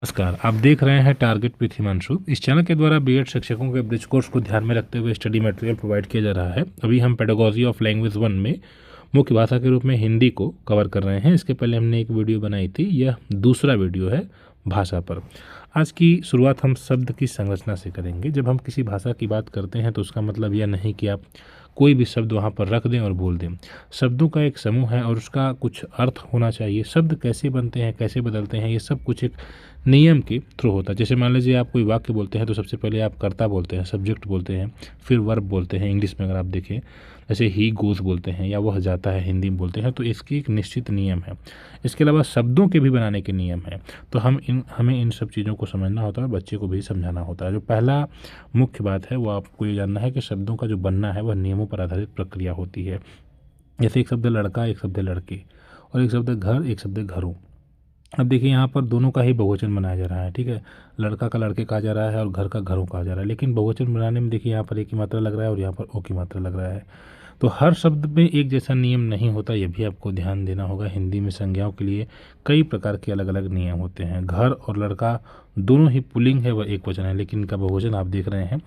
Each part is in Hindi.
नमस्कार, आप देख रहे हैं टारगेट विथ हिमांशु। इस चैनल के द्वारा बीएड शिक्षकों के ब्रिज कोर्स को ध्यान में रखते हुए स्टडी मटेरियल प्रोवाइड किया जा रहा है। अभी हम पेडागोजी ऑफ लैंग्वेज 1 में मुख्य भाषा के रूप में हिंदी को कवर कर रहे हैं। इसके पहले हमने एक वीडियो बनाई थी, यह दूसरा वीडियो है भाषा पर। आज की शुरुआत हम शब्द की संरचना से करेंगे। जब हम किसी भाषा की बात करते हैं तो उसका मतलब यह नहीं कि आप कोई भी शब्द वहाँ पर रख दें और बोल दें। शब्दों का एक समूह है और उसका कुछ अर्थ होना चाहिए। शब्द कैसे बनते हैं, कैसे बदलते हैं, ये सब कुछ एक नियम के थ्रू होता है। जैसे मान लीजिए आप कोई वाक्य बोलते हैं तो सबसे पहले आप कर्ता बोलते हैं, सब्जेक्ट बोलते हैं, फिर वर्ब बोलते हैं। इंग्लिश में अगर आप देखें जैसे ही गोज़ बोलते हैं या वह जाता है हिंदी में बोलते हैं, तो इसकी एक निश्चित नियम है। इसके अलावा शब्दों के भी बनाने के नियम हैं। तो हमें इन सब चीज़ों को समझना होता है और बच्चे को भी समझाना होता है। जो पहला मुख्य बात है वो आपको ये जानना है कि शब्दों का जो बनना है वह नियमों पर आधारित प्रक्रिया होती है। जैसे एक शब्द है लड़का, एक शब्द है लड़के, और एक शब्द है घर, एक शब्द है घरों। अब देखिए यहाँ पर दोनों का ही बहुवचन बनाया जा रहा है, ठीक है। लड़का का लड़के कहा जा रहा है और घर का घरों कहा जा रहा है, लेकिन बहुवचन बनाने में देखिए यहाँ पर एक की मात्रा लग रहा है और यहाँ पर ओ की मात्रा लग रहा है। तो हर शब्द में एक जैसा नियम नहीं होता, ये भी आपको ध्यान देना होगा। हिंदी में संज्ञाओं के लिए कई प्रकार के अलग अलग नियम होते हैं। घर और लड़का दोनों ही पुल्लिंग है, वह एक वचन है, लेकिन इनका बहुवचन आप देख रहे हैं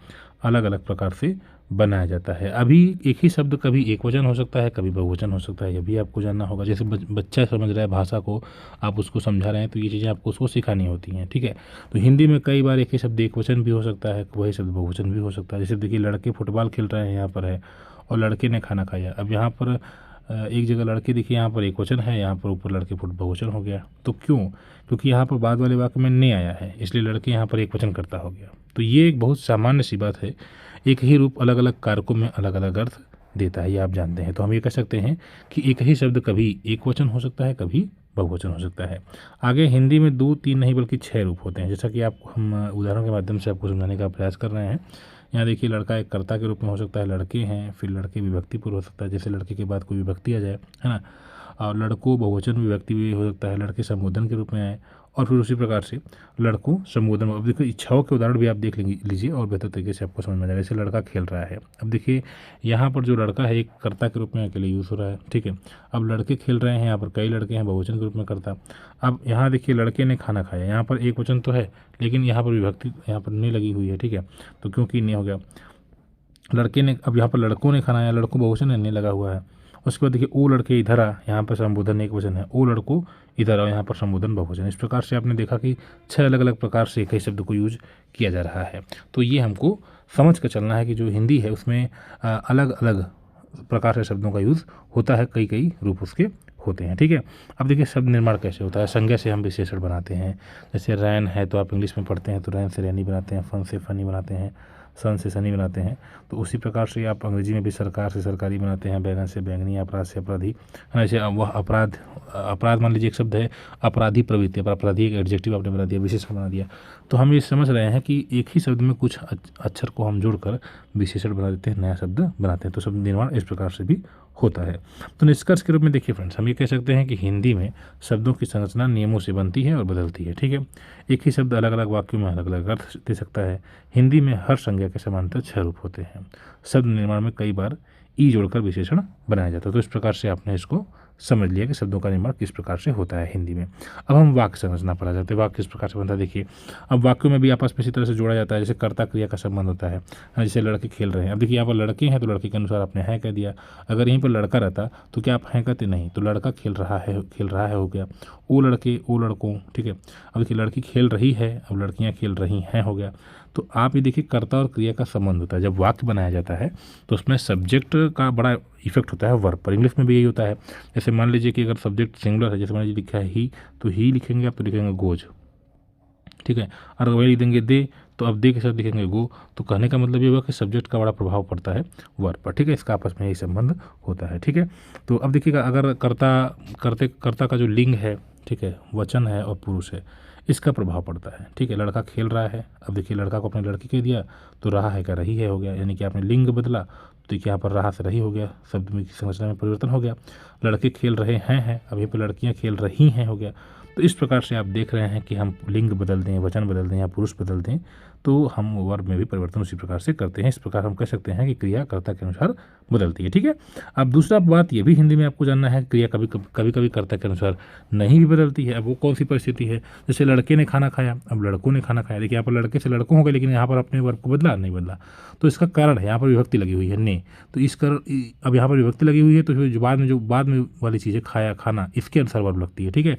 अलग अलग प्रकार से बनाया जाता है। अभी एक ही शब्द कभी एक वचन हो सकता है, कभी बहुवचन हो सकता है, यह भी आपको जानना होगा। जैसे बच्चा समझ रहा है भाषा को, आप उसको समझा रहे हैं, तो ये चीज़ें आपको उसको सिखानी होती हैं, ठीक है। तो हिंदी में कई बार एक ही शब्द एक वचन भी हो सकता है, वही शब्द बहुवचन भी हो सकता है। जैसे देखिए लड़के फुटबॉल खेल रहे हैं, यहाँ पर है, और लड़के ने खाना खाया। अब यहाँ पर एक जगह लड़के देखिए यहाँ पर एक वचन है, यहाँ पर ऊपर लड़के फुट बहुवचन हो गया। तो क्यों? क्योंकि यहाँ पर बाद वाले वाक्य में ने आया है, इसलिए लड़के यहाँ पर एक वचन करता हो गया। तो ये एक बहुत सामान्य सी बात है। एक ही रूप अलग अलग कारकों में अलग अलग अर्थ देता है, ये आप जानते हैं। तो हम ये कह सकते हैं कि एक ही शब्द कभी एक वचन हो सकता है, कभी बहुवचन हो सकता है। आगे हिंदी में 2, 3 नहीं बल्कि 6 रूप होते हैं, जैसा कि आप हम उदाहरण के माध्यम से आपको समझाने का प्रयास कर रहे हैं। यहाँ देखिए लड़का एक कर्ता के रूप में हो सकता है, लड़के हैं, फिर लड़के विभक्ति पूर्व हो सकता है, जैसे लड़के के बाद कोई विभक्ति आ जाए, है ना। और लड़कों बहुवचन विभक्ति भी हो सकता है, लड़के संबोधन के रूप में आए, और फिर उसी प्रकार से लड़कों संबोधन। अब देखिए इच्छाओं के उदाहरण भी आप देख लीजिए और बेहतर तरीके से आपको समझ में आ जाएगा। जैसे लड़का खेल रहा है, अब देखिए यहाँ पर जो लड़का है एक कर्ता के रूप में अकेले यूज़ हो रहा है, ठीक है। अब लड़के खेल रहे हैं, यहाँ पर कई लड़के हैं, बहुवचन के रूप में कर्ता। अब यहाँ देखिए लड़के ने खाना खाया, यहाँ पर एक वचन तो है, लेकिन यहाँ पर विभक्ति यहाँ पर नहीं लगी हुई है, ठीक है। तो क्योंकि नहीं हो गया लड़के ने, अब यहाँ पर लड़कों ने खाना खाया, लड़कों बहुवचन है, नहीं लगा हुआ है। उसके बाद देखिए ओ लड़के इधर आ, यहाँ पर संबोधन एक वचन है, ओ लड़कों इधर आओ, यहाँ पर संबोधन बहुवचन। इस प्रकार से आपने देखा कि 6 अलग अलग प्रकार से एक ही शब्द को यूज किया जा रहा है। तो ये हमको समझ कर चलना है कि जो हिंदी है उसमें अलग अलग प्रकार से शब्दों का यूज़ होता है, कई कई रूप उसके होते हैं, ठीक है। अब देखिए शब्द निर्माण कैसे होता है। संज्ञा से हम विशेषण बनाते हैं। जैसे रैन है तो आप इंग्लिश में पढ़ते हैं तो रैन से रैनी बनाते हैं, फन से फनी बनाते हैं, सन से सनी बनाते हैं। तो उसी प्रकार से आप अंग्रेजी में भी सरकार से सरकारी बनाते हैं, बैगन से बैंगनी, अपराध से अपराधी, है ना। जैसे वह अपराध मान लीजिए एक शब्द है अपराधी प्रवृत्ति, अपराधी एक एडजेक्टिव आपने बना दिया, विशेषण बना दिया। तो हम ये समझ रहे हैं कि एक ही शब्द में कुछ अक्षर को हम जोड़कर विशेषण बना देते हैं, नया शब्द बनाते हैं। तो शब्द निर्माण इस प्रकार से भी होता है। तो निष्कर्ष के रूप में देखिए फ्रेंड्स, हम ये कह सकते हैं कि हिंदी में शब्दों की संरचना नियमों से बनती है और बदलती है, ठीक है। एक ही शब्द अलग अलग वाक्यों में अलग अलग अर्थ दे सकता है। हिंदी में हर संज्ञा के समानांतर 6 रूप होते हैं। शब्द निर्माण में कई बार ई जोड़कर विशेषण बनाया जाता है। तो इस प्रकार से आपने इसको समझ लिया कि शब्दों का निर्माण किस प्रकार से होता है हिंदी में। अब हम वाक्य संरचना पर आ जाते हैं। वाक्य किस प्रकार से बनता है देखिए। अब वाक्यों में भी आपस में इसी तरह से जोड़ा जाता है, जैसे कर्ता क्रिया का संबंध होता है। जैसे लड़के खेल रहे हैं, अब देखिए यहाँ पर लड़के हैं तो लड़के के अनुसार आपने है कह दिया। अगर यहीं पर लड़का रहता तो क्या आप हैं कहते? नहीं। तो लड़का खेल रहा है हो गया। ओ लड़के, ओ लड़कों, ठीक है। अब देखिए लड़की खेल रही है, अब लड़कियाँ खेल रही हैं हो गया। तो आप ये देखिए कर्ता और क्रिया का संबंध होता है। जब वाक्य बनाया जाता है तो उसमें सब्जेक्ट का बड़ा इफेक्ट होता है वर्ब पर। इंग्लिश में भी यही होता है। जैसे मान लीजिए कि अगर सब्जेक्ट सिंगुलर है, जैसे मान लीजिए लिखा है ही, तो ही लिखेंगे आप तो लिखेंगे गोज, ठीक है। और वही लिख देंगे दे, तो अब दे के साथ लिखेंगे गो। तो कहने का मतलब ये हुआ कि सब्जेक्ट का बड़ा प्रभाव पड़ता है वर्ब पर, ठीक है। इसका आपस में यही संबंध होता है, ठीक है। तो अब देखिएगा अगर कर्ता का जो लिंग है, ठीक है, वचन है और पुरुष है, इसका प्रभाव पड़ता है, ठीक है। लड़का खेल रहा है, अब देखिए लड़का को अपने लड़की कह दिया तो रहा है का रही है हो गया, यानी कि आपने लिंग बदला तो देखिए यहाँ पर रहा से रही हो गया, शब्द में की संरचना में परिवर्तन हो गया। लड़के खेल रहे हैं, अब यहाँ पर लड़कियाँ खेल रही हैं हो गया। तो तो इस प्रकार से आप देख रहे हैं कि हम लिंग बदल दें, वचन बदल दें या पुरुष बदल दें तो हम वर्ब में भी परिवर्तन उसी प्रकार से करते हैं। इस प्रकार हम कह सकते हैं कि क्रिया कर्ता के अनुसार बदलती है। ठीक है। अब दूसरा बात ये भी हिंदी में आपको जानना है, क्रिया कभी कभी कर्ता के अनुसार नहीं भी बदलती है। अब वो कौन सी परिस्थिति है? जैसे लड़के ने खाना खाया, अब लड़कों ने खाना खाया। देखिए यहाँ पर लड़के से लड़कों हो गए, लेकिन यहाँ पर अपने वर्ब को बदला नहीं बदला, तो इसका कारण है यहाँ पर विभक्ति लगी हुई है ने। तो इस कर अब यहाँ पर विभक्ति लगी हुई है तो फिर जो बाद में वाली चीज़ें खाया, खाना, इसके अनुसार वर्ब लगती है। ठीक है।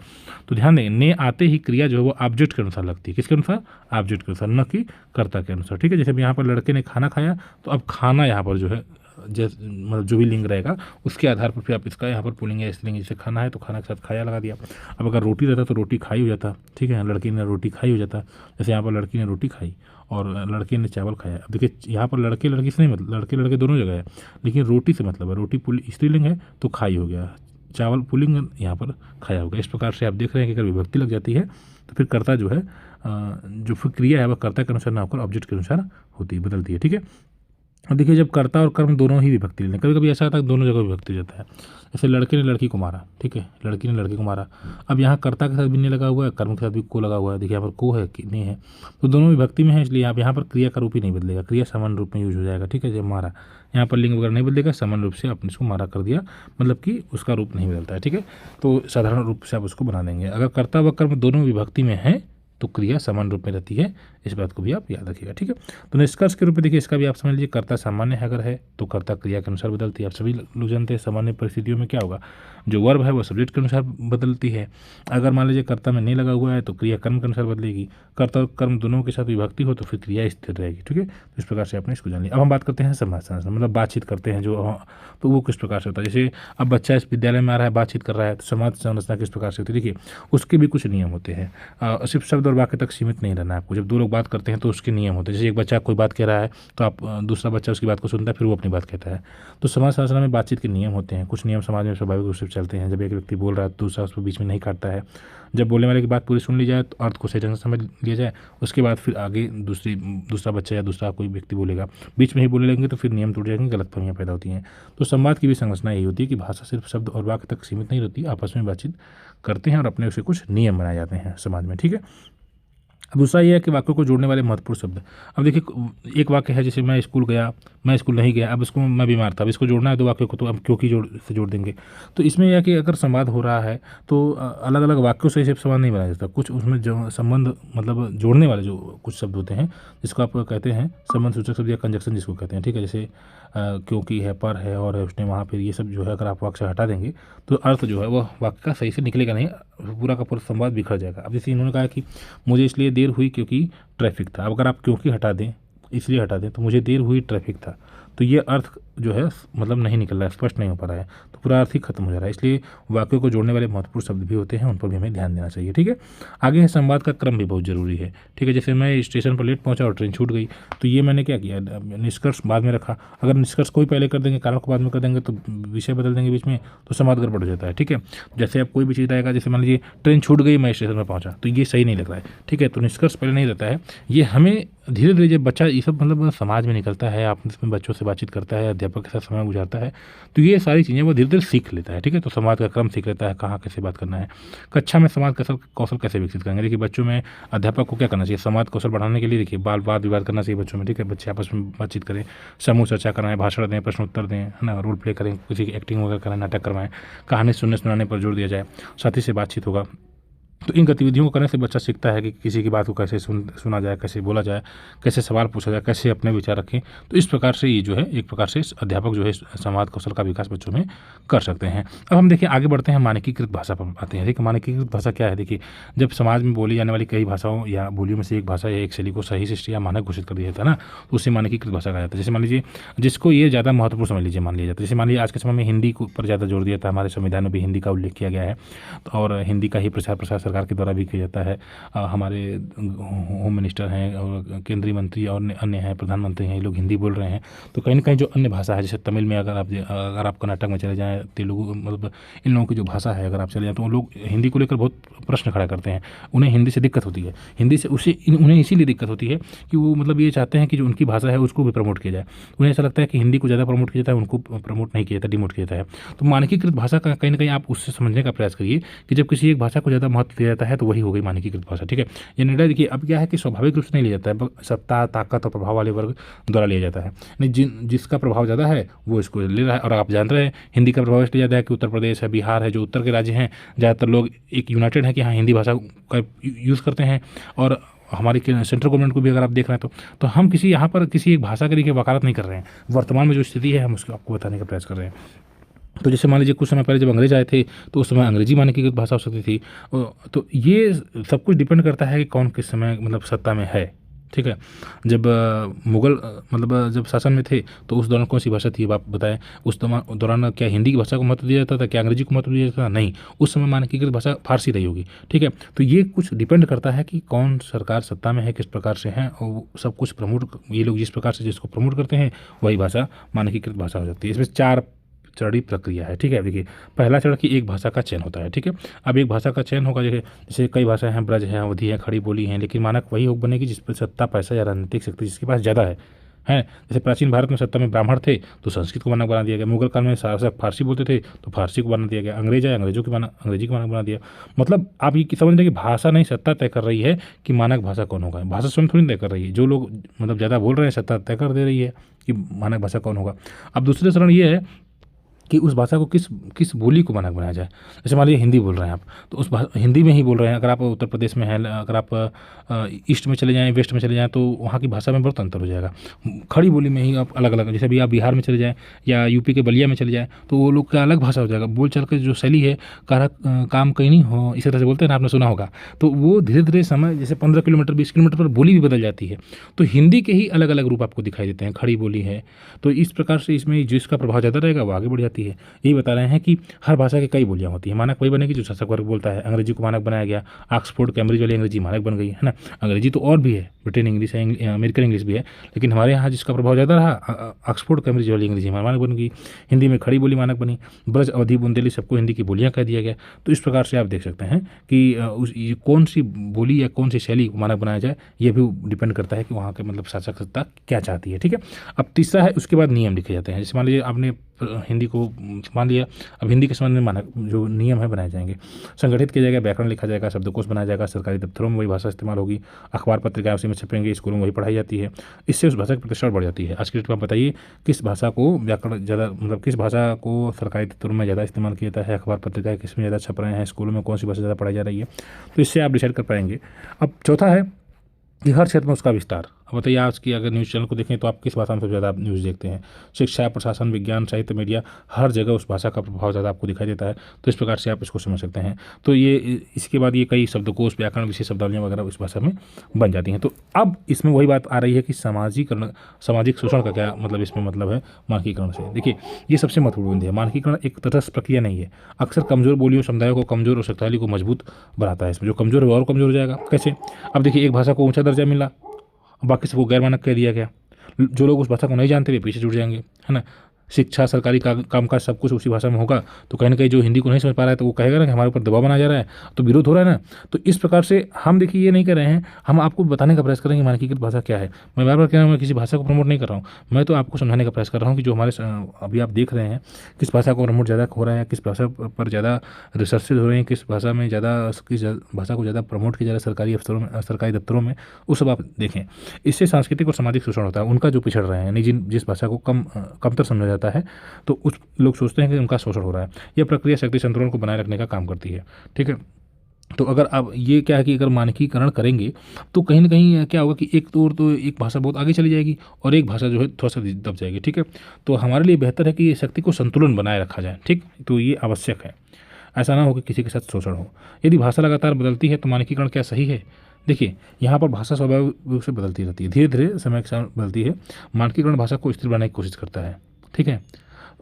तो ध्यान दें, ने आते ही क्रिया जो है वो ऑब्जेक्ट के अनुसार लगती है। किसके अनुसार? ऑब्जेक्ट के अनुसार, न कि कर्ता के अनुसार। ठीक है। जैसे यहाँ पर लड़के ने खाना खाया, तो अब खाना यहाँ पर जो है जैसे मतलब जो भी लिंग रहेगा उसके आधार पर फिर आप इसका यहाँ पर पुल्लिंग या स्त्रीलिंग, जैसे खाना है तो खाना के साथ खाया लगा दिया। अब अगर रोटी रहता तो रोटी खाई हो जाता। ठीक है। लड़की ने रोटी खाई हो जाता। जैसे यहाँ पर लड़की ने रोटी खाई और लड़के ने चावल खाया। अब देखिए यहाँ पर लड़के लड़की से नहीं मतलब, लड़के लड़के दोनों जगह है, लेकिन रोटी से मतलब है। रोटी स्त्रीलिंग है तो खाई हो गया, चावल पुल्लिंग यहाँ पर खाया हो गया। इस प्रकार से आप देख रहे हैं कि अगर विभक्ति लग जाती है तो फिर कर्ता जो है जो फिर क्रिया है वह कर्ता के अनुसार ना होकर ऑब्जेक्ट के अनुसार होती है, बदलती है। ठीक है। अब देखिए जब कर्ता और कर्म दोनों ही विभक्ति लें, कभी कभी ऐसा होता है दोनों जगह विभक्ति हो जाता है। जैसे लड़के ने लड़की को मारा। ठीक है। लड़की ने लड़के को मारा। अब यहाँ कर्ता के साथ भी ने लगा हुआ है, कर्म के साथ भी को लगा हुआ है। देखिए यहाँ पर को है कि ने है, तो दोनों विभक्ति में है, इसलिए यहाँ पर क्रिया का रूप ही नहीं बदलेगा, क्रिया सामान्य रूप में यूज हो जाएगा। ठीक है। जब मारा, यहाँ पर लिंग वगैरह नहीं बदलेगा, सामान्य रूप से आपने इसको मारा कर दिया, मतलब कि उसका रूप नहीं बदलता है। ठीक है। तो साधारण रूप से आप उसको बना देंगे। अगर कर्ता व कर्म दोनों विभक्ति में है तो क्रिया समान रूप में रहती है। इस बात को भी आप याद रखिएगा। ठीक है। तो निष्कर्ष के रूप में देखिए इसका भी आप समझ लीजिए, कर्ता सामान्य है अगर है तो कर्ता क्रिया के अनुसार बदलती है। आप सभी लोग जानते हैं सामान्य परिस्थितियों में क्या होगा, जो वर्ब है वो सब्जेक्ट के अनुसार बदलती है। अगर मान लीजिए कर्ता में नहीं लगा हुआ है तो क्रिया कर्म के अनुसार बदलेगी। कर्ता और कर्म दोनों के साथ विभक्ति हो तो फिर क्रिया स्थिर रहेगी। ठीक है। तो इस प्रकार से आपने इसको जान लिया। अब हम बात करते हैं समाज संरचना, मतलब बातचीत करते हैं जो, तो वो किस प्रकार से होता है। जैसे अब बच्चा इस विद्यालय में आ रहा है, बातचीत कर रहा है, तो समाज संरचना किस प्रकार से होती है। देखिए उसके भी कुछ नियम होते हैं। सिर्फ शब्द और वाक्य तक सीमित नहीं रहना है आपको। जब दो लोग बात करते हैं तो उसके नियम होते हैं। जैसे एक बच्चा कोई बात कह रहा है तो आप दूसरा बच्चा उसकी बात को सुनता है, फिर वो अपनी बात कहता है। तो समाज संरचना में बातचीत के नियम होते हैं। कुछ नियम समाज में स्वाभाविक रूप से चलते हैं। जब एक व्यक्ति बोल रहा है तो दूसरा उसको बीच में नहीं काटता है। जब बोलने वाले की बात पूरी सुन ली जाए तो अर्थ को सही ढंग से समझ लिया जाए, उसके बाद फिर आगे दूसरा बच्चा या दूसरा कोई व्यक्ति बोलेगा, बीच में ही बोलने लगेंगे तो फिर नियम टूट जाएंगे, गलतफहमियां पैदा होती हैं। तो संवाद की भी संरचना यही होती है कि भाषा सिर्फ शब्द और वाक्य तक सीमित नहीं रहती, आपस में बातचीत करते हैं और अपने उसे कुछ नियम बनाए जाते हैं समाज में। ठीक है। अब दूसरा ये है कि वाक्यों को जोड़ने वाले महत्वपूर्ण शब्द। अब देखिए एक वाक्य है जैसे मैं स्कूल गया, मैं स्कूल नहीं गया। अब इसको मैं बीमार था, अब इसको जोड़ना है दो वाक्यों को, तो हम क्योंकि जोड़ देंगे। तो इसमें यह कि अगर संवाद हो रहा है तो अलग अलग वाक्यों से सिर्फ संवाद नहीं बनाया जाता, कुछ उसमें जो संबंध मतलब जोड़ने वाले जो कुछ शब्द होते हैं जिसको आप कहते हैं संबंध सूचक शब्द या कंजक्शन जिसको कहते हैं। ठीक है। जैसे क्योंकि है, पर है, और है, उसने, वहाँ, फिर ये सब जो है अगर आप वाक्य से हटा देंगे तो अर्थ जो है वह वाक्य का सही से निकलेगा नहीं, पूरा का पूरा संवाद बिखर जाएगा। अब जैसे इन्होंने कहा कि मुझे इसलिए देर हुई क्योंकि ट्रैफिक था। अब अगर आप क्योंकि हटा दें, इसलिए हटा दें, तो मुझे देर हुई ट्रैफिक था, तो ये अर्थ जो है मतलब नहीं निकल रहा है, स्पष्ट नहीं हो पा रहा है, तो पूरा अर्थ ही खत्म हो जा रहा है। इसलिए वाक्यों को जोड़ने वाले महत्वपूर्ण शब्द भी होते हैं, उन पर भी हमें ध्यान देना चाहिए। ठीक है। आगे है संवाद का क्रम भी बहुत जरूरी है। ठीक है। जैसे मैं स्टेशन पर लेट पहुंचा और ट्रेन छूट गई, तो ये मैंने क्या किया, निष्कर्ष बाद में रखा। अगर निष्कर्ष को ही पहले कर देंगे, कारण को बाद में कर देंगे, तो विषय बदल देंगे बीच में, तो संवाद गड़बड़ हो जाता है। ठीक है। जैसे अब कोई भी चीज़ रहेगा, जैसे मान लीजिए ट्रेन छूट गई, मैं स्टेशन पर पहुंचा, तो ये सही नहीं लग रहा है। ठीक है। तो निष्कर्ष पहले नहीं रहता है। ये हमें धीरे धीरे जब बच्चा ये सब मतलब समाज में निकलता है, आपस में बच्चों से बातचीत करता है, अध्यापक के साथ समय गुजारता है, तो ये सारी चीज़ें वो धीरे धीरे सीख लेता है। ठीक है। तो संवाद का क्रम सीख लेता है, कहाँ कैसे बात करना है, कक्षा में संवाद कौशल कैसे विकसित करेंगे। देखिए बच्चों में अध्यापक को क्या करना चाहिए, संवाद कौशल बढ़ाने के लिए देखिए वाद विवाद करना चाहिए बच्चों में। ठीक है। बच्चे आपस में बातचीत करें, समूह चर्चा कराएं, भाषण दें, प्रश्न उत्तर दें, है ना, रोल प्ले करें, किसी की एक्टिंग वगैरह कराएं, नाटक करवाएं, कहानी सुनाने पर जोर दिया जाए, साथी से बातचीत होगा। तो इन गतिविधियों को करने से बच्चा सीखता है कि किसी की बात को कैसे सुना जाए, कैसे बोला जाए, कैसे सवाल पूछा जाए, कैसे अपने विचार रखें। तो इस प्रकार से ये जो है एक प्रकार से अध्यापक जो है संवाद कौशल का विकास बच्चों में कर सकते हैं। अब हम देखिए आगे बढ़ते हैं, मानकीकृत भाषा पर आते हैं। देखिए मानकीकृत भाषा क्या है। देखिए जब समाज में बोली जाने वाली कई भाषाओं या बोलियों में से एक भाषा या एक शैली को सही शिष्ट या मानक घोषित कर दिया जाता है ना, तो उसे मानकीकृत भाषा कहा जाता है। जैसे मान लीजिए जिसको ये ज़्यादा महत्वपूर्ण समझ लीजिए, मान लिया जाता है, जैसे मान लीजिए आज के समय में हिंदी पर ज़्यादा जोर दिया था, हमारे संविधान में भी हिंदी का उल्लेख किया गया है, और हिंदी का ही प्रचार प्रसार सरकार के द्वारा भी किया जाता है। हमारे होम मिनिस्टर हैं और केंद्रीय मंत्री और अन्य हैं, प्रधानमंत्री हैं, ये लोग हिंदी बोल रहे हैं। तो कहीं ना कहीं जो अन्य भाषा है, जैसे तमिल में अगर आप कर्नाटक में चले जाएँ, तेलुगु, मतलब इन लोगों की जो भाषा है अगर आप चले जाएँ, तो लोग हिंदी को लेकर बहुत प्रश्न खड़ा करते हैं। उन्हें हिंदी से दिक्कत होती है, हिंदी से उन्हें इसीलिए दिक्कत होती है कि वो मतलब ये चाहते हैं कि जो उनकी भाषा है उसको भी प्रमोट किया जाए। उन्हें ऐसा लगता है कि हिंदी को ज़्यादा प्रमोट किया जाता है, उनको प्रमोट नहीं किया जाता, डिमोट किया जाता है। तो मानकीकृत भाषा का कहीं ना कहीं आप उससे समझने का प्रयास करिए कि जब किसी एक भाषा को ज़्यादा महत्व किया जाता है तो वही हो गई मानकीकृत भाषा। ठीक है, ये निर्णय देखिए अब क्या है कि स्वाभाविक रूप से नहीं लिया जाता है, सत्ता, ताकत और प्रभाव वाले वर्ग द्वारा लिया जाता है। नहीं, जिसका प्रभाव ज़्यादा है वो इसको ले रहा है। और आप जान रहे हैं हिंदी का प्रभाव इसलिए ज़्यादा है कि उत्तर प्रदेश है, बिहार है, जो उत्तर के राज्य हैं, ज़्यादातर लोग एक यूनाइटेड है कि हाँ हिंदी भाषा का यूज़ करते हैं। और हमारी सेंट्रल गवर्नमेंट को भी अगर आप देख रहे हैं तो हम किसी यहाँ पर किसी एक भाषा के लिए वकालत नहीं कर रहे हैं। वर्तमान में जो स्थिति है हम उसको आपको बताने का प्रयास कर रहे हैं। तो जैसे मान लीजिए कुछ समय पहले जब अंग्रेज आए थे तो उस समय अंग्रेजी मानकीकृत भाषा हो सकती थी। तो ये सब कुछ डिपेंड करता है कि कौन किस समय मतलब सत्ता में है। ठीक है, जब मुगल मतलब जब शासन में थे तो उस दौरान कौन सी भाषा थी आप बताएं। उस दौरान क्या हिंदी की भाषा को महत्व दिया जाता था, क्या अंग्रेजी को महत्व दिया जाता था? नहीं, उस समय मानकीकृत भाषा फारसी रही होगी। ठीक है, तो ये कुछ डिपेंड करता है कि कौन सरकार सत्ता में है, किस प्रकार से है, और सब कुछ प्रमोट, ये लोग जिस प्रकार से जिसको प्रमोट करते हैं वही भाषा मानकीकृत भाषा हो जाती है। इसमें 4 चरणीय प्रक्रिया है। ठीक है, देखिए पहला चरण की एक भाषा का चयन होता है। ठीक है, अब एक भाषा का चयन होगा, जैसे कई भाषाएं हैं, ब्रज है, अवधी है, खड़ी बोली हैं, लेकिन मानक वही हो बनेगी जिस पर सत्ता, पैसा या राजनीतिक शक्ति जिसके पास ज़्यादा है। जैसे प्राचीन भारत में सत्ता में ब्राह्मण थे तो संस्कृत को मानक बना दिया गया। मुगल काल में शासक फारसी बोलते थे तो फारसी को बना दिया गया। अंग्रेज आए, अंग्रेजी को मानक बना दिया। मतलब आप ये समझ लें कि भाषा नहीं सत्ता तय कर रही है कि मानक भाषा कौन होगा। भाषा स्वयं थोड़ी तय कर रही है, जो लोग मतलब ज़्यादा बोल रहे हैं सत्ता तय कर दे रही है कि मानक भाषा कौन होगा। अब दूसरा चरण ये है कि उस भाषा को किस बोली को मानक बनाया जाए। जैसे मान लीजिए हिंदी बोल रहे हैं आप, तो उस हिंदी में ही बोल रहे हैं। अगर आप उत्तर प्रदेश में हैं, अगर आप ईस्ट में चले जाएँ, वेस्ट में चले जाएँ, तो वहाँ की भाषा में बहुत अंतर हो जाएगा। खड़ी बोली में ही आप अलग अलग, जैसे अभी आप बिहार में चले जाएँ या यूपी के बलिया में चले जाएँ तो वो लोग का अलग भाषा हो जाएगा। बोल चाल की जो शैली है, काम कहीं नहीं हो, इसी तरह से बोलते हैं ना, आपने सुना होगा। तो वो धीरे धीरे समय जैसे 15 किलोमीटर 20 किलोमीटर पर बोली भी बदल जाती है। तो हिंदी के ही अलग अलग रूप आपको दिखाई देते हैं। खड़ी बोली है, तो इस प्रकार से इसमें जिसका प्रभाव ज़्यादा रहेगा वो आगे बढ़ जाती है। यही बता रहे हैं कि हर भाषा की कई बोलियां होती हैं। मानक वही बनेगी जो शासक वर्ग बोलता है। अंग्रेजी को मानक बनाया गया, ऑक्सफोर्ड कैम्ब्रिज वाली अंग्रेजी मानक बन गई है ना। अंग्रेजी तो और भी है, ब्रिटेन इंग्लिश है, अमेरिकन इंग्लिश भी है, लेकिन हमारे यहाँ जिसका प्रभाव ज़्यादा रहा ऑक्सफोर्ड कैम्ब्रिज वाली अंग्रेजी मानक बन गई। हिंदी में खड़ी बोली मानक बनी, ब्रज अवधी बुंदेली सबको हिंदी की बोलियाँ कह दिया गया। तो इस प्रकार से आप देख सकते हैं कि कौन सी बोली या कौन सी शैली को मानक बनाया जाए, ये भी डिपेंड करता है कि वहाँ के मतलब शासक सत्ता क्या चाहती है। ठीक है, अब तीसरा है उसके बाद नियम लिखे जाते हैं। जैसे मान लीजिए आपने हिंदी को मान लिया, अब हिंदी के संबंध में मानक जो नियम है बनाए जाएंगे। संगठित किया जाएगा, व्याकरण लिखा जाएगा, शब्दकोश बनाया जाएगा, सरकारी दफ्तरों में वही भाषा इस्तेमाल होगी, अखबार पत्रिकाएं उसी में छपेंगे, स्कूलों में वही पढ़ाई जाती है। इससे उस भाषा की प्रतिष्ठा बढ़ जाती है। आज की डेट में आप बताइए किस भाषा को व्याकरण ज़्यादा मतलब किस भाषा को सरकारी दफ्तरों में ज़्यादा इस्तेमाल किया जाता है, अखबार पत्रिकाएं किस में ज़्यादा छप रहे हैं, स्कूलों में कौन सी भाषा ज़्यादा पढ़ाई जा रही है, तो इससे आप डिसाइड कर पाएंगे। अब चौथा है कि हर क्षेत्र में उसका विस्तार। अब बताइए आज की अगर न्यूज़ चैनल को देखें तो आप किस भाषा में सबसे ज़्यादा न्यूज़ देखते हैं। शिक्षा, प्रशासन, विज्ञान, साहित्य, मीडिया, हर जगह उस भाषा का प्रभाव ज़्यादा आपको दिखाई देता है। तो इस प्रकार से आप इसको समझ सकते हैं। तो ये इसके बाद ये कई शब्दकोश, व्याकरण, विशेष शब्दावलियाँ वगैरह उस भाषा में बन जाती हैं। तो अब इसमें वही बात आ रही है कि सामाजिक शोषण का क्या मतलब इसमें मतलब है मानकीकरण से। देखिए ये सबसे महत्वपूर्ण बिंदु है। मानकीकरण एक तटस्थ प्रक्रिया नहीं है। अक्सर कमजोर बोलियों समुदायों को कमजोर और शक्तिशाली को मजबूत बनाता है। इसमें जो कमजोर है वो और कमजोर हो जाएगा। कैसे? अब देखिए एक भाषा को ऊंचा दर्जा मिला, बाकी सबको गैर मानक कह दिया गया। जो लोग उस भाषा को नहीं जानते वे पीछे जुड़ जाएंगे, है ना। शिक्षा, सरकारी कामकाज सब कुछ उसी भाषा में होगा, तो कहीं ना कहीं जो हिंदी को नहीं समझ पा रहा है तो वो कहेगा ना कि हमारे ऊपर दबाव बनाया जा रहा है, तो विरोध हो रहा है ना। तो इस प्रकार से हम देखिए ये नहीं कर रहे हैं, हम आपको बताने का प्रयास कर रहे हैं कि मानकीकृत भाषा क्या है। मैं बार बार कह रहा हूँ, मैं किसी भाषा को प्रमोट नहीं कर रहा हूँ, मैं तो आपको समझाने का प्रयास कर रहा हूँ कि जो हमारे अभी आप देख रहे हैं किस भाषा को प्रमोट ज़्यादा हो रहा है, किस भाषा पर ज़्यादा रिसर्चेज हो रहे हैं, किस भाषा में किस भाषा को ज़्यादा प्रमोट किया जा रहा है सरकारी अफसरों में, सरकारी दफ्तरों में, वो सब आप देखें। इससे सांस्कृतिक और सामाजिक शोषण होता है उनका जो पिछड़ रहे हैं, यानी जिस भाषा को कमतर समझा जाता है तो उस लोग सोचते हैं कि उनका शोषण हो रहा है। यह प्रक्रिया शक्ति संतुलन को बनाए रखने का काम करती है। ठीक है, तो अगर आप ये क्या है कि अगर मानकीकरण करेंगे तो कहीं ना कहीं क्या होगा कि एक भाषा बहुत आगे चली जाएगी और एक भाषा जो है थोड़ा सा दब जाएगी। ठीक है, तो हमारे लिए बेहतर है कि ये शक्ति को संतुलन बनाए रखा जाए। ठीक, तो ये आवश्यक है। ऐसा ना हो कि किसी के साथ शोषण हो। यदि भाषा लगातार बदलती है तो मानकीकरण क्या सही है? देखिए यहाँ पर भाषा स्वाभाविक रूप से बदलती रहती है, धीरे धीरे समय के साथ बदलती है। मानकीकरण भाषा को स्थिर बनाने की कोशिश करता है। ठीक है,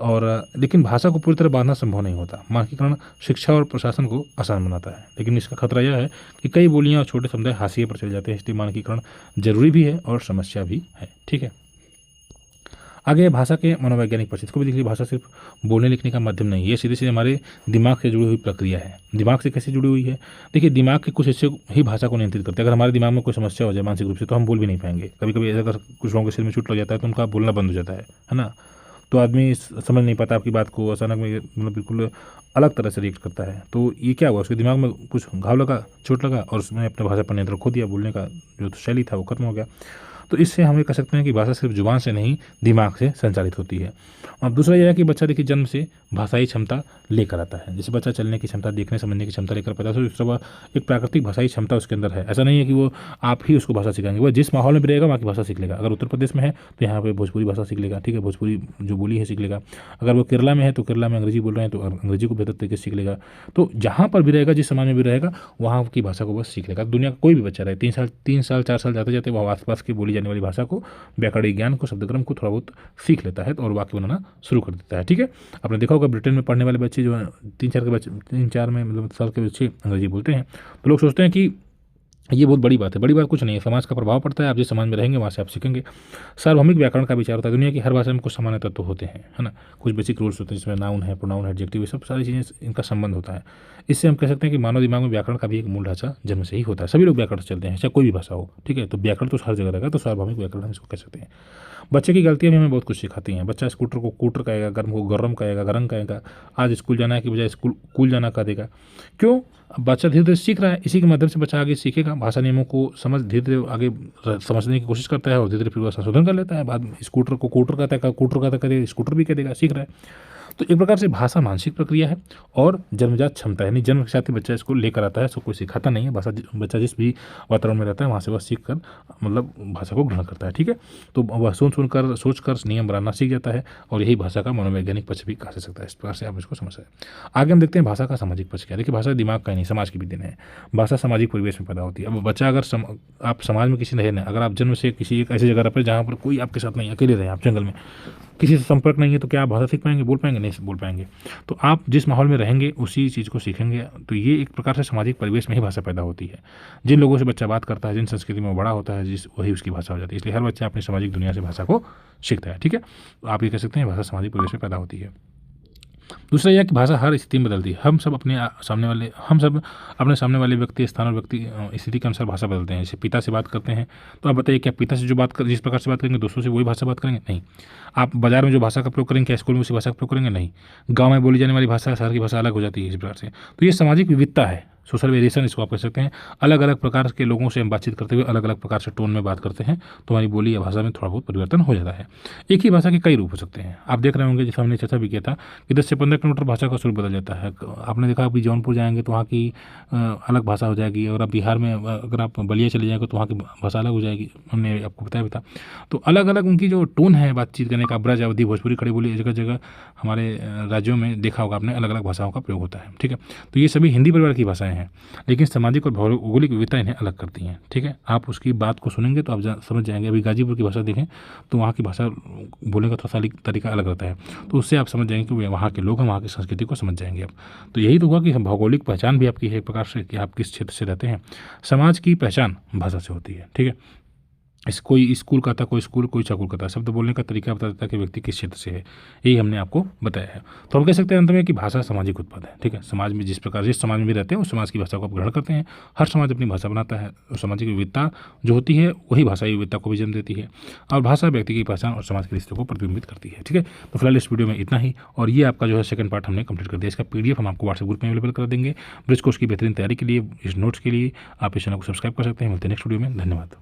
और लेकिन भाषा को पूरी तरह बांधना संभव नहीं होता। मानकीकरण शिक्षा और प्रशासन को आसान बनाता है, लेकिन इसका खतरा यह है कि कई बोलियां और छोटे समुदाय हाशिए पर चले जाते हैं। इसलिए मानकीकरण जरूरी भी है और समस्या भी है। ठीक है, आगे भाषा के मनोवैज्ञानिक पक्ष। इसको भी देखिए, भाषा सिर्फ बोलने लिखने का माध्यम नहीं है, ये सीधे सीधे हमारे दिमाग से जुड़ी हुई प्रक्रिया है। दिमाग से कैसे जुड़ी हुई है? देखिए दिमाग के कुछ हिस्से ही भाषा को नियंत्रित करते हैं। अगर हमारे दिमाग में कोई समस्या हो जाए मानसिक रूप से तो हम बोल भी नहीं पाएंगे। कभी कभी अगर कुछ लोगों के सिर में चोट लग जाता है तो उनका बोलना बंद हो जाता है ना। तो आदमी समझ नहीं पाता आपकी बात को, अचानक में मतलब बिल्कुल अलग तरह से रिएक्ट करता है। तो ये क्या हुआ, उसके दिमाग में कुछ घाव लगा, चोट लगा और उसने अपने भाषा पर नियंत्रण खो दिया, बोलने का जो शैली था वो खत्म हो गया। तो इससे हम ये कह सकते हैं कि भाषा सिर्फ जुबान से नहीं, दिमाग से संचालित होती है। अब दूसरा यह है कि बच्चा देखिए जन्म से भाषाई क्षमता लेकर आता है। जैसे बच्चा चलने की क्षमता, देखने समझने की क्षमता लेकर पैदा होता है, तो इस तरह एक प्राकृतिक भाषाई क्षमता उसके अंदर है। ऐसा नहीं है कि वो आप ही उसको भाषा सिखाएंगे, वो जिस माहौल में भी रहेगा वहाँ की भाषा सीख लेगा। अगर उत्तर प्रदेश में है तो यहाँ पे भोजपुरी भाषा सीख लेगा, ठीक है, भोजपुरी जो बोली है सीख लेगा। अगर वो केरला में है तो केरला में अंग्रेजी बोल रहे हैं तो अंग्रेजी को बेहतर तरीके से सीख लेगा। तो जहाँ पर भी रहेगा, जिस समाज में भी रहेगा, वहाँ की भाषा को बस सीख लेगा। दुनिया का कोई भी बच्चा रहे, 3 साल 4 साल जाते जाते वो आसपास की बोली जाने वाली भाषा को, व्याकरणिक ज्ञान को, शब्दक्रम को थोड़ा बहुत सीख लेता है और वाक्य बनाना शुरू कर देता है। ठीक है, आपने देखा होगा ब्रिटेन में पढ़ने वाले बच्चे जो 3-4 में मतलब साल के बच्चे अंग्रेजी बोलते हैं, तो लोग सोचते हैं कि ये बहुत बड़ी बात है। बड़ी बात कुछ नहीं है, समाज का प्रभाव पड़ता है। आप जिस समाज में रहेंगे वहाँ से आप सीखेंगे। सार्वभौमिक व्याकरण का विचार होता है। दुनिया की हर भाषा में कुछ सामान्य तत्व होते हैं, है ना, कुछ बेसिक रूल्स होते हैं जिसमें नाउन है, प्रोनाउन है, एडजेक्टिव है, सब सारी चीज़ें इनका संबंध होता है। इससे हम कह सकते हैं कि मानव दिमाग में व्याकरण का भी एक मूल ढांचा जन्म से ही होता है। सभी लोग व्याकरण से चलते हैं, चाहे कोई भी भाषा हो, ठीक है। तो व्याकरण तो हर जगह रहेगा, तो सार्वभौमिक व्याकरण हम इसको कह सकते हैं। बच्चे की गलतियाँ भी हमें बहुत कुछ सिखाती हैं। बच्चा स्कूटर को कूटर कहेगा, गर्म को गर्म कहेगा, गरम कहेगा। आज स्कूल जाना है कि बजाय स्कूल कूल जाना कह देगा। क्यों? अब बच्चा धीरे धीरे सीख रहा है, इसी के माध्यम से बच्चा आगे सीखेगा। भाषा नियमों को समझ धीरे धीरे आगे समझने की कोशिश करता है और धीरे धीरे फिर वह संशोधन कर लेता है। बाद में स्कूटर को कूटर कहता है, कूटर कहता है, स्कूटर भी कह देगा, सीख रहा है। तो एक प्रकार से भाषा मानसिक प्रक्रिया है और जन्मजात क्षमता है, यानी जन्म के साथ ही बच्चा इसको लेकर आता है, इसको कोई सिखाता नहीं है। भाषा बच्चा जिस भी वातावरण में रहता है वहाँ से वह सीख कर मतलब भाषा को ग्रहण करता है। ठीक है, तो वह सुनकर सोचकर नियम बनाना सीख जाता है और यही भाषा का मनोवैज्ञानिक पक्ष भी कहा जा सकता है। इस प्रकार से आप इसको समझ सकते हैं। आगे हम देखते हैं भाषा का सामाजिक पक्ष क्या है। देखिए, भाषा दिमाग का नहीं, समाज की भी देन है। भाषा सामाजिक परिवेश में पैदा होती है। अब बच्चा अगर आप समाज में किसी नहीं, अगर आप जन्म से किसी एक ऐसी जगह पर जहाँ पर कोई आपके साथ नहीं, अकेले रहे, आप जंगल में, किसी से संपर्क नहीं है, तो क्या आप भाषा सीख पाएंगे, बोल पाएंगे? नहीं बोल पाएंगे। तो आप जिस माहौल में रहेंगे उसी चीज़ को सीखेंगे। तो ये एक प्रकार से सामाजिक परिवेश में ही भाषा पैदा होती है। जिन लोगों से बच्चा बात करता है, जिन संस्कृति में वो बड़ा होता है, वही उसकी भाषा हो जाती है। इसलिए हर बच्चा अपनी सामाजिक दुनिया से भाषा को सीखता है। ठीक है, तो आप ये कह सकते हैं भाषा सामाजिक परिवेश में पैदा होती है। दूसरा यह कि भाषा हर स्थिति में बदलती है। हम सब अपने सामने वाले व्यक्ति, स्थान और व्यक्ति स्थिति के अनुसार भाषा बदलते हैं। जैसे पिता से बात करते हैं तो आप बताइए, क्या पिता से जो बात कर जिस प्रकार से बात करेंगे दोस्तों से वही भाषा बात करेंगे? नहीं। आप बाजार में जो भाषा का प्रयोग करेंगे, क्या स्कूल में उसी भाषा का प्रयोग करेंगे? नहीं। गाँव में बोली जाने वाली भाषा शहर की भाषा अलग हो जाती है, इस प्रकार से। तो ये सामाजिक विविधता है, सोशल वेरिएशन इसको आप कह सकते हैं। अलग अलग प्रकार के लोगों से हम बातचीत करते हुए अलग अलग प्रकार से टोन में बात करते हैं, तो हमारी बोली या भाषा में थोड़ा बहुत परिवर्तन हो जाता है। एक ही भाषा के कई रूप हो सकते हैं। आप देख रहे होंगे, जैसे हमने चर्चा भी किया था कि 10 से 15 किलोमीटर भाषा का स्वरूप बदल जाता है। आपने देखा, अभी जौनपुर जाएंगे तो वहाँ की अलग भाषा हो जाएगी, और आप बिहार में अगर आप बलिया चले जाएंगे तो वहाँ की भाषा अलग हो जाएगी। हमने आपको बताया भी था। तो अलग अलग उनकी जो टोन है बातचीत करने का, ब्रज, अवधी, भोजपुरी, खड़ी बोली, जगह जगह हमारे राज्यों में देखा होगा आपने, अलग अलग भाषाओं का प्रयोग होता है। ठीक है, तो ये सभी हिंदी परिवार की भाषाएं हैं, लेकिन सामाजिक और भौगोलिक विविधता इन्हें अलग करती हैं। ठीक है, आप उसकी बात को सुनेंगे तो आप समझ जाएंगे। अभी गाजीपुर की भाषा देखें तो वहाँ की भाषा बोलने का थोड़ा सा तरीका अलग रहता है, तो उससे आप समझ जाएंगे कि वहाँ के लोग हैं, वहाँ की संस्कृति को समझ जाएंगे आप। तो यही तो हुआ कि भौगोलिक पहचान भी आपकी है एक प्रकार से, कि आप किस क्षेत्र से रहते हैं। समाज की पहचान भाषा से होती है। ठीक है, कोई स्कूल कहता, कोई स्कूल, कोई चकुल कहता, शब्द बोलने का तरीका बता देता है कि व्यक्ति किस क्षेत्र से है। यही हमने आपको बताया है। तो हम कह सकते हैं अंत में कि भाषा सामाजिक उत्पाद है। ठीक है, समाज में जिस समाज में भी रहते हैं उस समाज की भाषा को आप ग्रहण करते हैं। हर समाज अपनी भाषा बनाता है और सामाजिक विविधता जो होती है वही भाषाई विविधता को भी जन्म देती है, और भाषा व्यक्ति की पहचान और समाज के रिश्ते को प्रतिबिंबित करती है। ठीक है, तो फिलहाल इस वीडियो में इतना ही, और ये आपका जो है सेकंड पार्ट हमने कंप्लीट कर दिया। इसका PDF हम आपको व्हाट्सएप ग्रुप में अवेलेबल कर देंगे। ब्रिज कोर्स की बेहतरीन तैयारी के लिए, इस नोट्स के लिए आप इस चैनल को सब्सक्राइब कर सकते हैं। मिलते हैं नेक्स्ट वीडियो में। धन्यवाद।